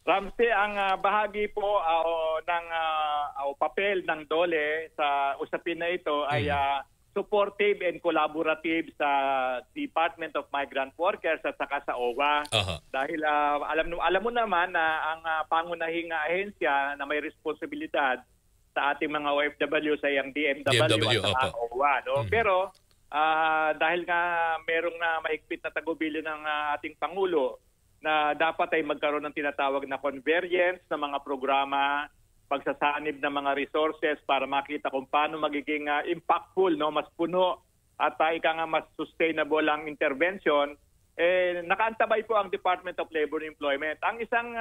Ramsey, ang bahagi po o papel ng DOLE sa usapin na ito ay supportive and collaborative sa Department of Migrant Workers at saka sa OWA. Dahil alam mo naman na ang pangunahing ahensya na may responsibilidad sa ating mga OFW sa iyang DMW at saka OWA. No? Pero dahil nga merong mahigpit na tagubilin ng ating Pangulo na dapat ay magkaroon ng tinatawag na convergence ng mga programa, pagsasanib ng mga resources para makita kung paano magiging impactful, no, mas puno at ika nga mas sustainable ang intervention, nakaantabay po ang Department of Labor and Employment. Ang isang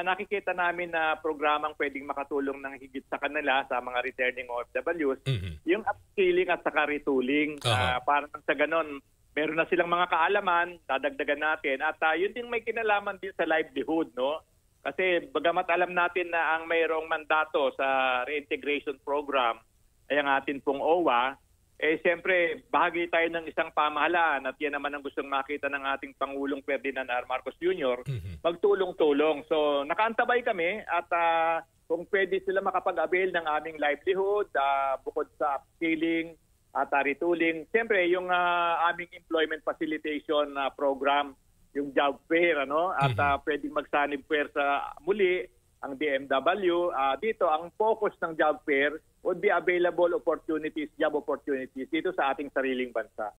nakikita namin na programang pwedeng makatulong ng higit sa kanila sa mga returning OFWs, yung upskilling at saka retooling. Parang sa ganon, meron na silang mga kaalaman, dadagdagan natin. At yun din may kinalaman din sa livelihood, no? Kasi bagamat alam natin na ang mayroong mandato sa reintegration program ay ang atin pong OWA, siyempre bahagi tayo ng isang pamahalaan at yan naman ang gustong makita ng ating Pangulong Ferdinand R. Marcos Jr., magtulong-tulong. So nakaantabay kami at kung pwede sila makapag-avail ng aming livelihood, bukod sa upskilling, at retooling. Siyempre, yung aming employment facilitation program, yung job fair, at pwedeng magsanib fair sa muli, ang DMW. Dito, ang focus ng job fair would be available opportunities, job opportunities dito sa ating sariling bansa.